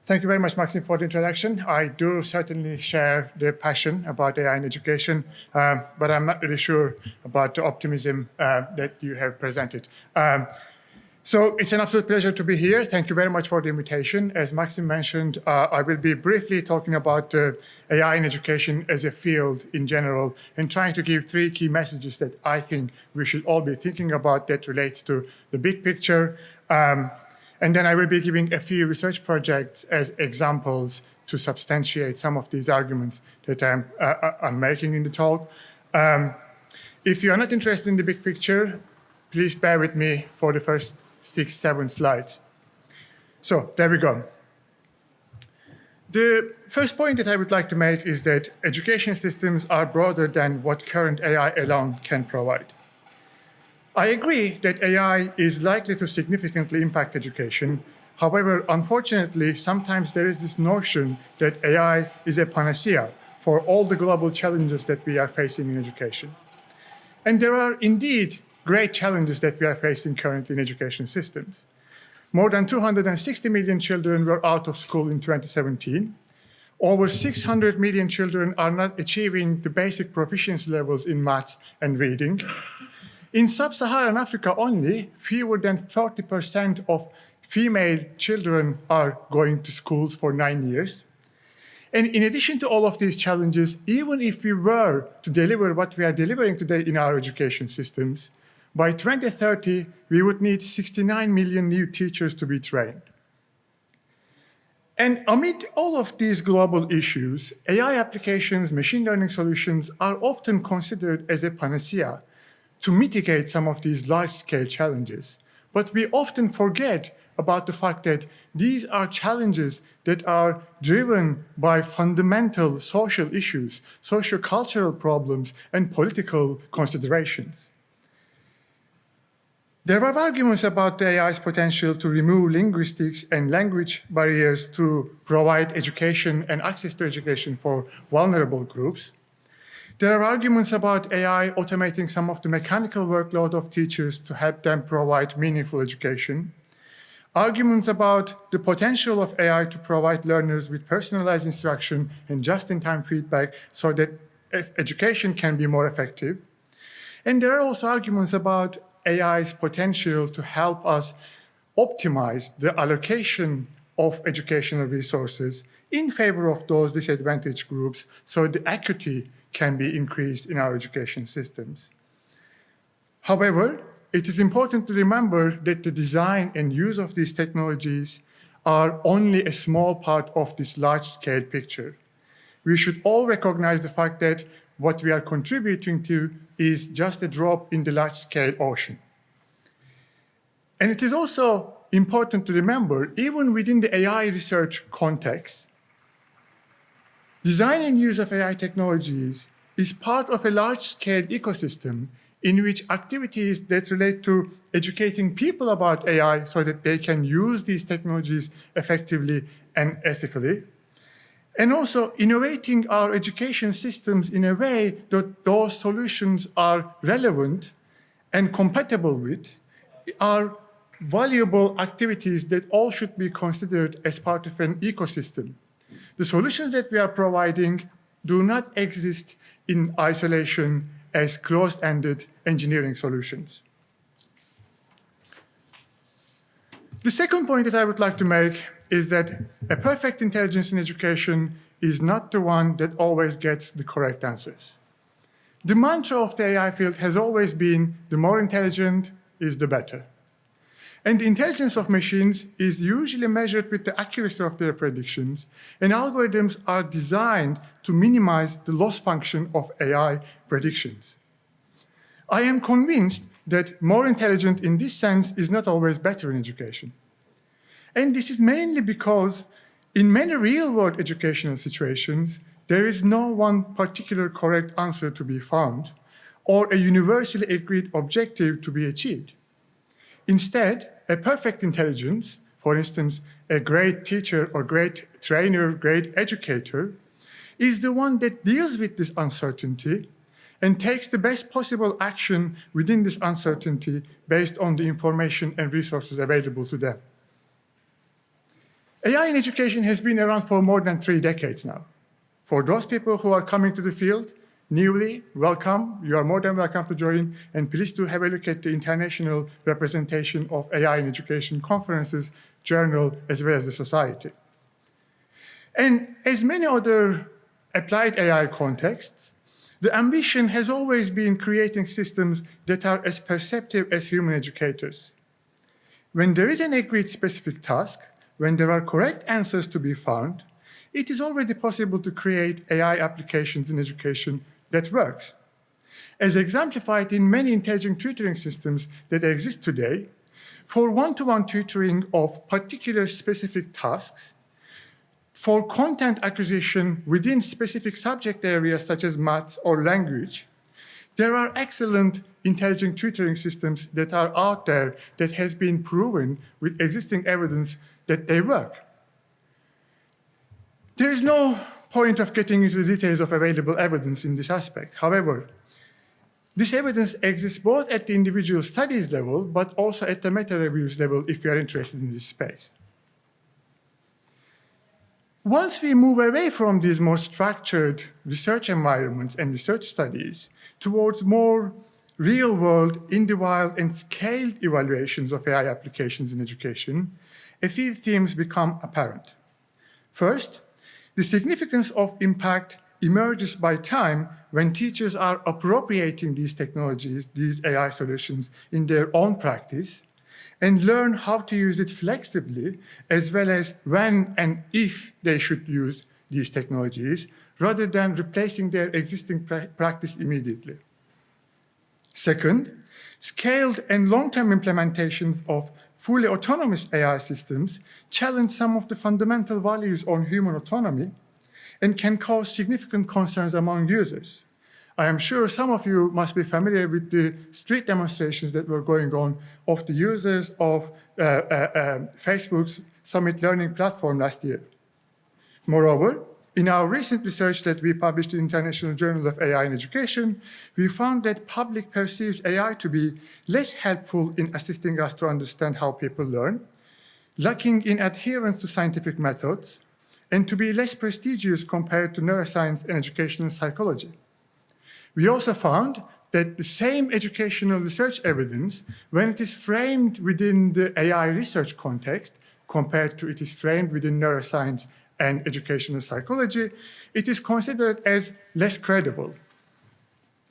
Thank you very much, Maxim, for the introduction. I do certainly share the passion about AI in education, but I'm not really sure about the optimism that you have presented. So it's an absolute pleasure to be here. Thank you very much for the invitation. As Maxim mentioned, I will be briefly talking about AI in education as a field in general and trying to give three key messages that I think we should all be thinking about that relates to the big picture. And then I will be giving a few research projects as examples to substantiate some of these arguments that I'm making in the talk. If you are not interested in the big picture, please bear with me for the first 6-7 slides. So there we go. The first point that I would like to make is that education systems are broader than what current AI alone can provide. I agree that AI is likely to significantly impact education. However, unfortunately, sometimes there is this notion that AI is a panacea for all the global challenges that we are facing in education. And there are indeed great challenges that we are facing currently in education systems. More than 260 million children were out of school in 2017. Over 600 million children are not achieving the basic proficiency levels in maths and reading. In sub-Saharan Africa only, fewer than 40% of female children are going to schools for 9 years. And in addition to all of these challenges, even if we were to deliver what we are delivering today in our education systems, by 2030, we would need 69 million new teachers to be trained. And amid all of these global issues, AI applications, machine learning solutions are often considered as a panacea to mitigate some of these large-scale challenges. But we often forget about the fact that these are challenges that are driven by fundamental social issues, socio-cultural problems, and political considerations. There are arguments about the AI's potential to remove linguistics and language barriers to provide education and access to education for vulnerable groups. There are arguments about AI automating some of the mechanical workload of teachers to help them provide meaningful education. Arguments about the potential of AI to provide learners with personalized instruction and just-in-time feedback so that education can be more effective. And there are also arguments about AI's potential to help us optimize the allocation of educational resources in favor of those disadvantaged groups so the equity can be increased in our education systems. However, it is important to remember that the design and use of these technologies are only a small part of this large-scale picture. We should all recognize the fact that what we are contributing to is just a drop in the large-scale ocean. And it is also important to remember, even within the AI research context, design and use of AI technologies is part of a large-scale ecosystem in which activities that relate to educating people about AI so that they can use these technologies effectively and ethically, and also innovating our education systems in a way that those solutions are relevant and compatible with, are valuable activities that all should be considered as part of an ecosystem. The solutions that we are providing do not exist in isolation as closed-ended engineering solutions. The second point that I would like to make is that a perfect intelligence in education is not the one that always gets the correct answers. The mantra of the AI field has always been the more intelligent is the better. And the intelligence of machines is usually measured with the accuracy of their predictions, and algorithms are designed to minimize the loss function of AI predictions. I am convinced that more intelligent in this sense is not always better in education. And this is mainly because in many real-world educational situations, there is no one particular correct answer to be found or a universally agreed objective to be achieved. Instead, a perfect intelligence, for instance, a great teacher or great trainer, great educator, is the one that deals with this uncertainty and takes the best possible action within this uncertainty based on the information and resources available to them. AI in education has been around for more than 3 decades now. For those people who are coming to the field newly, welcome. You are more than welcome to join, and please do have a look at the international representation of AI in education conferences, journal, as well as the society. And as many other applied AI contexts, the ambition has always been creating systems that are as perceptive as human educators. When there is an agreed specific task, when there are correct answers to be found, it is already possible to create AI applications in education that works. As exemplified in many intelligent tutoring systems that exist today, for one-to-one tutoring of particular specific tasks, for content acquisition within specific subject areas such as maths or language, there are excellent intelligent tutoring systems that are out there that has been proven with existing evidence that they work. There is no point of getting into the details of available evidence in this aspect. However, this evidence exists both at the individual studies level, but also at the meta-reviews level if you are interested in this space. Once we move away from these more structured research environments and research studies towards more real-world, in-the-wild, and scaled evaluations of AI applications in education, a few themes become apparent. First, the significance of impact emerges by time when teachers are appropriating these technologies, these AI solutions, in their own practice, and learn how to use it flexibly, as well as when and if they should use these technologies, rather than replacing their existing practice immediately. Second, scaled and long-term implementations of fully autonomous AI systems challenge some of the fundamental values on human autonomy and can cause significant concerns among users. I am sure some of you must be familiar with the street demonstrations that were going on of the users of Facebook's Summit Learning platform last year. Moreover, in our recent research that we published in the International Journal of AI in Education, we found that public perceives AI to be less helpful in assisting us to understand how people learn, lacking in adherence to scientific methods, and to be less prestigious compared to neuroscience and educational psychology. We also found that the same educational research evidence, when it is framed within the AI research context, compared to it is framed within neuroscience and educational psychology, it is considered as less credible.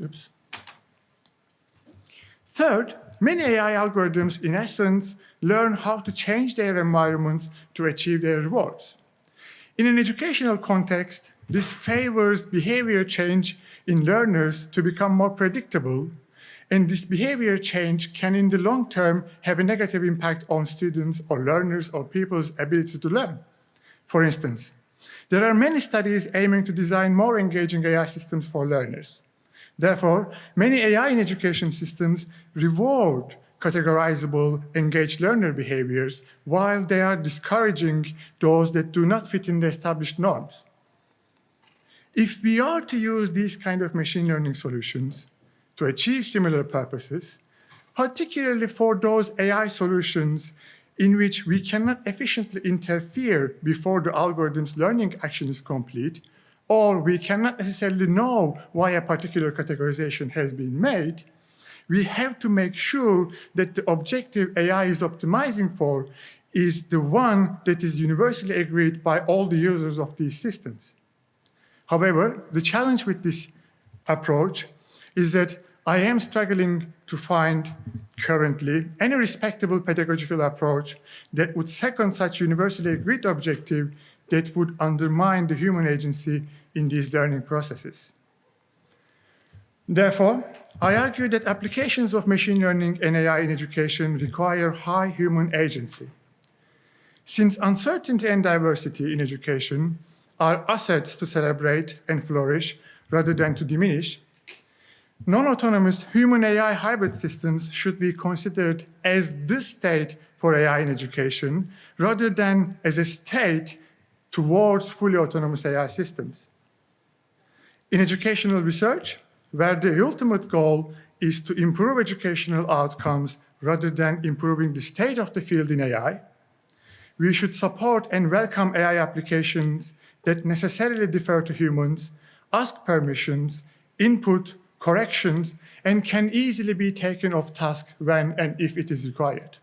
Oops. Third, many AI algorithms, in essence, learn how to change their environments to achieve their rewards. In an educational context, this favors behavior change in learners to become more predictable, and this behavior change can in the long term have a negative impact on students or learners or people's ability to learn. For instance, there are many studies aiming to design more engaging AI systems for learners. Therefore, many AI in education systems reward categorizable, engaged learner behaviors while they are discouraging those that do not fit in the established norms. If we are to use these kind of machine learning solutions to achieve similar purposes, particularly for those AI solutions in which we cannot efficiently interfere before the algorithm's learning action is complete, or we cannot necessarily know why a particular categorization has been made, we have to make sure that the objective AI is optimizing for is the one that is universally agreed by all the users of these systems. However, the challenge with this approach is that I am struggling to find currently any respectable pedagogical approach that would second such universally agreed objective that would undermine the human agency in these learning processes. Therefore, I argue that applications of machine learning and AI in education require high human agency. Since uncertainty and diversity in education are assets to celebrate and flourish rather than to diminish, non-autonomous human-AI hybrid systems should be considered as the state for AI in education rather than as a state towards fully autonomous AI systems. In educational research, where the ultimate goal is to improve educational outcomes rather than improving the state of the field in AI, We should support and welcome AI applications that necessarily defer to humans, ask permissions, input, corrections, and can easily be taken off task when and if it is required.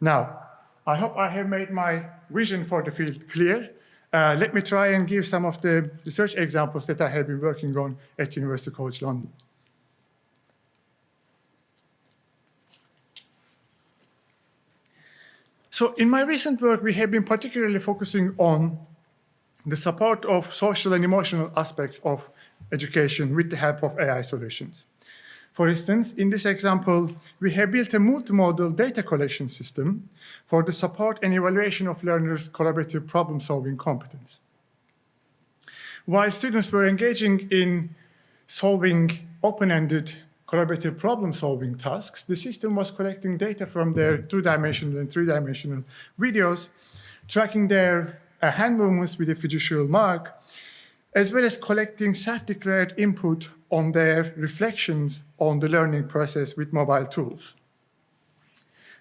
Now, I hope I have made my vision for the field clear. Let me try and give some of the research examples that I have been working on at University College London. So in my recent work, we have been particularly focusing on the support of social and emotional aspects of education with the help of AI solutions. For instance, in this example, we have built a multimodal data collection system for the support and evaluation of learners' collaborative problem-solving competence. While students were engaging in solving open-ended collaborative problem-solving tasks, the system was collecting data from their two-dimensional and three-dimensional videos, tracking their hand movements with a fiducial mark, as well as collecting self-declared input on their reflections on the learning process with mobile tools.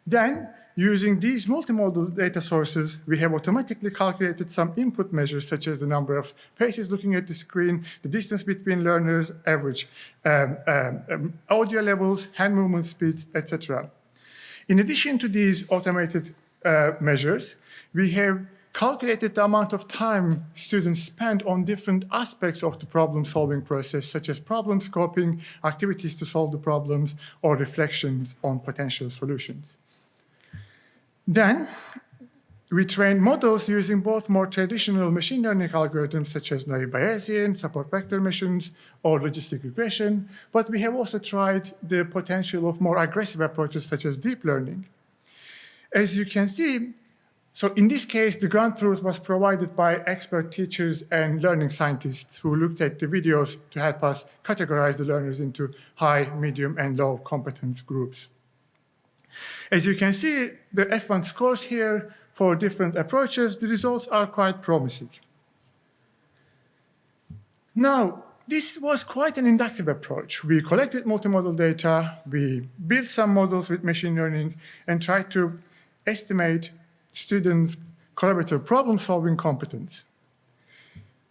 Then, using these multimodal data sources, we have automatically calculated some input measures, such as the number of faces looking at the screen, the distance between learners, average audio levels, hand movement speeds, etc. In addition to these automated measures, we have calculated the amount of time students spend on different aspects of the problem-solving process, such as problem scoping, activities to solve the problems, or reflections on potential solutions. Then, we trained models using both more traditional machine learning algorithms, such as naive Bayesian, support vector machines, or logistic regression, but we have also tried the potential of more aggressive approaches, such as deep learning. As you can see, so in this case, the ground truth was provided by expert teachers and learning scientists who looked at the videos to help us categorize the learners into high, medium, and low competence groups. As you can see, the F1 scores here for different approaches, the results are quite promising. Now, this was quite an inductive approach. We collected multimodal data, we built some models with machine learning, and tried to estimate students' collaborative problem-solving competence.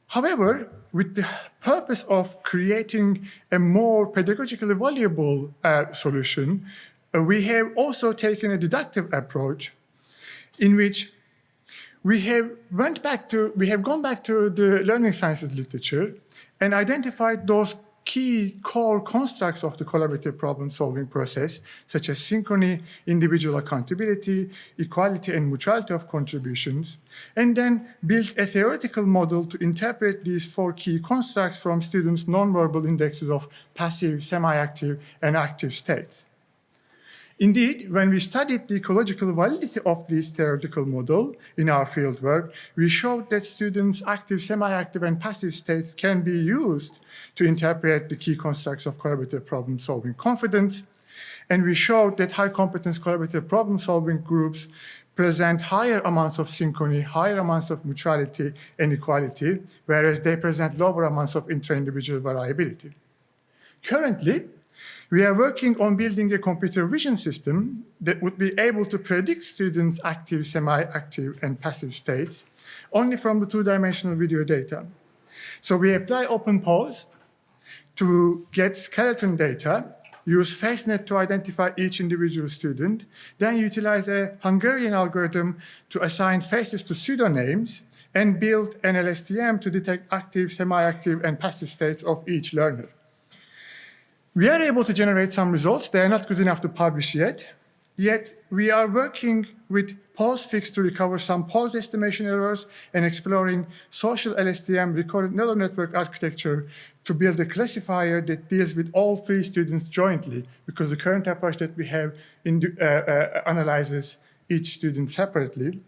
However, with the purpose of creating a more pedagogically valuable solution, we have also taken a deductive approach in which we have gone back to the learning sciences literature and identified those key core constructs of the collaborative problem-solving process, such as synchrony, individual accountability, equality and mutuality of contributions, and then built a theoretical model to interpret these four key constructs from students' nonverbal indexes of passive, semi-active, and active states. Indeed, when we studied the ecological validity of this theoretical model in our fieldwork, we showed that students' active, semi-active, and passive states can be used to interpret the key constructs of collaborative problem-solving competence. And we showed that high-competence collaborative problem-solving groups present higher amounts of synchrony, higher amounts of mutuality and equality, whereas they present lower amounts of intra-individual variability. Currently, we are working on building a computer vision system that would be able to predict students' active, semi-active, and passive states only from the two-dimensional video data. So we apply OpenPose to get skeleton data, use FaceNet to identify each individual student, then utilize a Hungarian algorithm to assign faces to pseudonames, and build an LSTM to detect active, semi-active, and passive states of each learner. We are able to generate some results. They are not good enough to publish yet we are working with PoseFix to recover some pose estimation errors and exploring social LSTM recurrent neural network architecture to build a classifier that deals with all three students jointly, because the current approach that we have analyzes each student separately.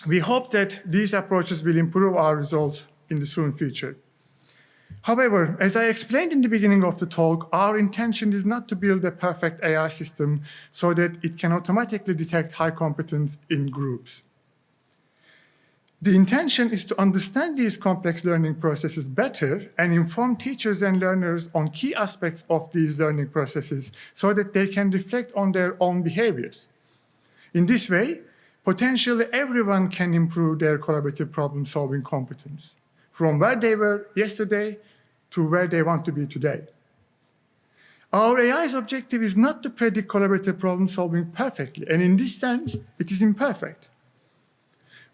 We hope that these approaches will improve our results in the soon future. However, as I explained in the beginning of the talk, our intention is not to build a perfect AI system so that it can automatically detect high competence in groups. The intention is to understand these complex learning processes better and inform teachers and learners on key aspects of these learning processes so that they can reflect on their own behaviors. In this way, potentially everyone can improve their collaborative problem-solving competence, from where they were yesterday to where they want to be today. Our AI's objective is not to predict collaborative problem-solving perfectly, and in this sense, it is imperfect.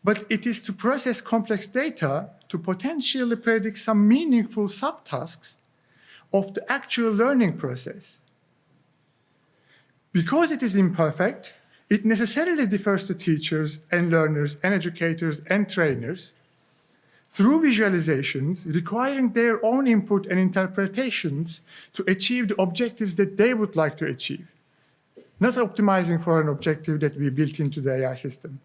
But it is to process complex data to potentially predict some meaningful subtasks of the actual learning process. Because it is imperfect, it necessarily differs to teachers and learners and educators and trainers through visualizations requiring their own input and interpretations to achieve the objectives that they would like to achieve, not optimizing for an objective that we built into the AI system.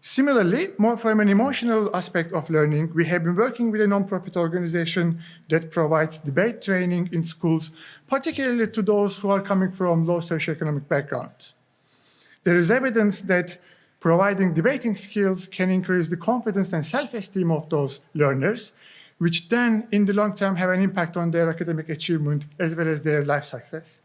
Similarly, more from an emotional aspect of learning, we have been working with a nonprofit organization that provides debate training in schools, particularly to those who are coming from low socioeconomic backgrounds. There is evidence that providing debating skills can increase the confidence and self-esteem of those learners, which then, in the long term, have an impact on their academic achievement as well as their life success.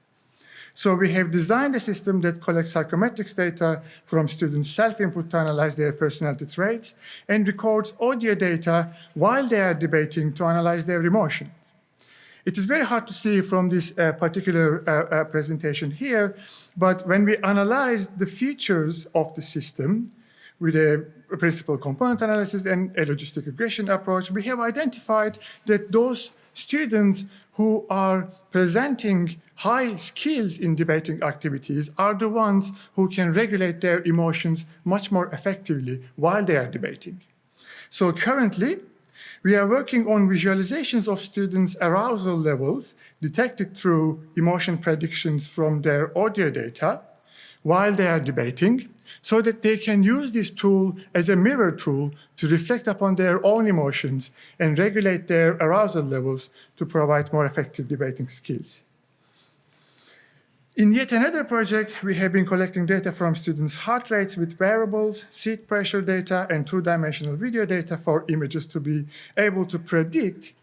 So we have designed a system that collects psychometrics data from students' self-input to analyze their personality traits and records audio data while they are debating to analyze their emotions. It is very hard to see from this particular presentation here, but when we analyze the features of the system with a principal component analysis and a logistic regression approach, we have identified that those students who are presenting high skills in debating activities are the ones who can regulate their emotions much more effectively while they are debating. So currently, we are working on visualizations of students' arousal levels detected through emotion predictions from their audio data while they are debating, so that they can use this tool as a mirror tool to reflect upon their own emotions and regulate their arousal levels to provide more effective debating skills. In yet another project, we have been collecting data from students' heart rates with wearables, seat pressure data, and two-dimensional video data for images to be able to predict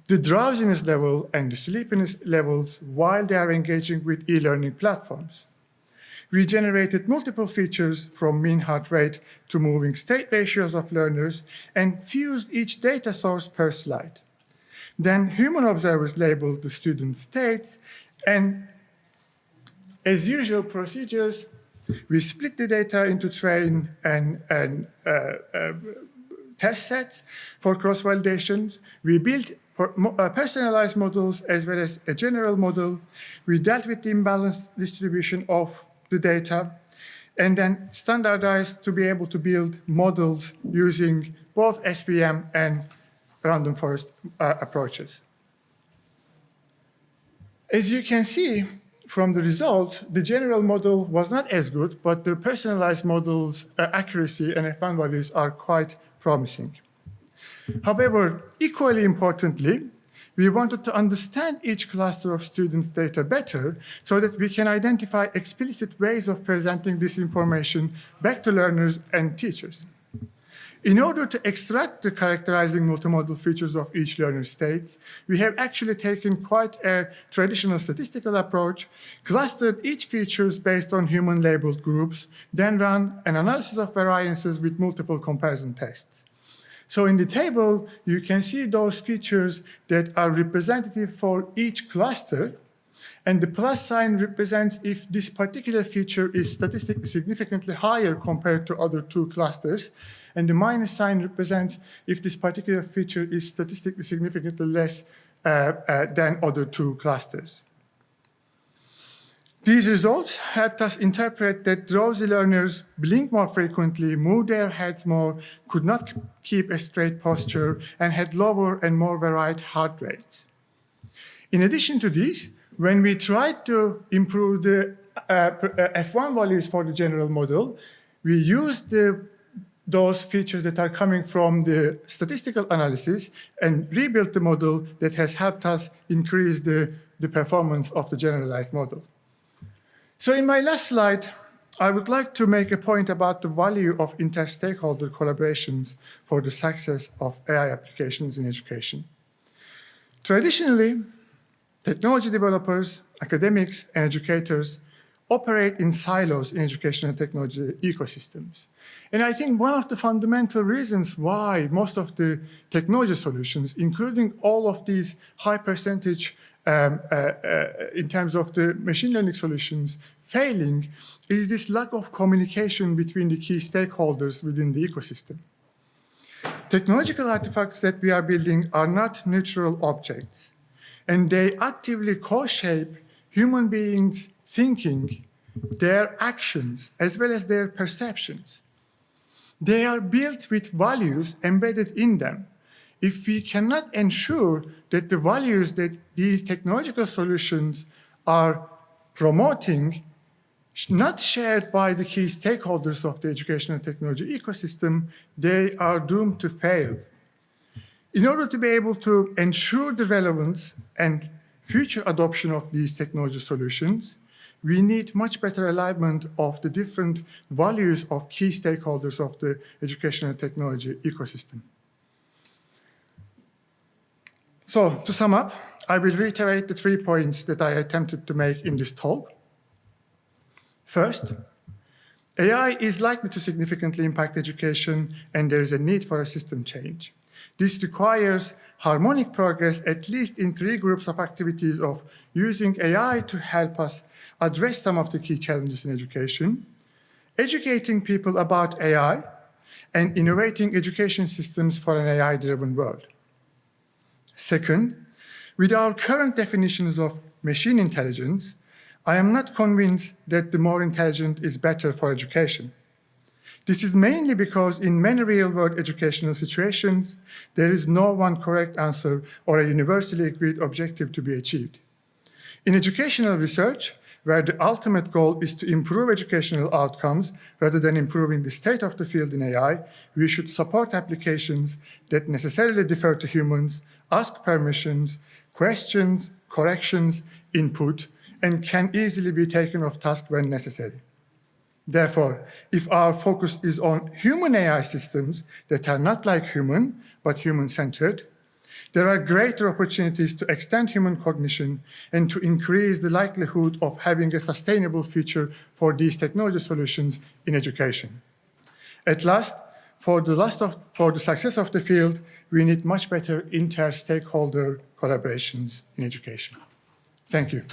the drowsiness level and the sleepiness levels while they are engaging with e-learning platforms. We generated multiple features from mean heart rate to moving state ratios of learners and fused each data source per slide. Then human observers labeled the student states, and as usual procedures, we split the data into train and test sets for cross-validations. We built personalized models as well as a general model. We dealt with the imbalanced distribution of the data, and then standardized to be able to build models using both SVM and random forest approaches. As you can see from the results, the general model was not as good, but the personalized model's accuracy and F1 values are quite promising. However, equally importantly, we wanted to understand each cluster of students' data better so that we can identify explicit ways of presenting this information back to learners and teachers. In order to extract the characterizing multimodal features of each learner state, we have actually taken quite a traditional statistical approach, clustered each features based on human labeled groups, then run an analysis of variances with multiple comparison tests. So in the table, you can see those features that are representative for each cluster, and the plus sign represents if this particular feature is statistically significantly higher compared to other two clusters, and the minus sign represents if this particular feature is statistically significantly less than other two clusters. These results helped us interpret that drowsy learners blink more frequently, move their heads more, could not keep a straight posture, and had lower and more varied heart rates. In addition to this, when we tried to improve the F1 values for the general model, we used those features that are coming from the statistical analysis and rebuilt the model that has helped us increase the performance of the generalized model. So in my last slide, I would like to make a point about the value of inter-stakeholder collaborations for the success of AI applications in education. Traditionally, technology developers, academics, and educators operate in silos in educational technology ecosystems. And I think one of the fundamental reasons why most of the technology solutions, including all of these high percentage in terms of the machine learning solutions failing, is this lack of communication between the key stakeholders within the ecosystem. Technological artifacts that we are building are not neutral objects, and they actively co-shape human beings' thinking, their actions, as well as their perceptions. They are built with values embedded in them. If we cannot ensure that the values that these technological solutions are promoting, not shared by the key stakeholders of the educational technology ecosystem, they are doomed to fail. In order to be able to ensure the relevance and future adoption of these technology solutions, we need much better alignment of the different values of key stakeholders of the educational technology ecosystem. So, to sum up, I will reiterate the 3 points that I attempted to make in this talk. First, AI is likely to significantly impact education, and there is a need for a system change. This requires harmonic progress, at least in 3 groups of activities of using AI to help us address some of the key challenges in education, educating people about AI, and innovating education systems for an AI-driven world. Second, with our current definitions of machine intelligence, I am not convinced that the more intelligent is better for education. This is mainly because in many real-world educational situations, there is no one correct answer or a universally agreed objective to be achieved. In educational research, where the ultimate goal is to improve educational outcomes rather than improving the state of the field in AI, we should support applications that necessarily defer to humans, ask permissions, questions, corrections, input, and can easily be taken off task when necessary. Therefore, if our focus is on human AI systems that are not like human, but human-centered, there are greater opportunities to extend human cognition and to increase the likelihood of having a sustainable future for these technology solutions in education. At last, for the success of the field, we need much better inter-stakeholder collaborations in education. Thank you.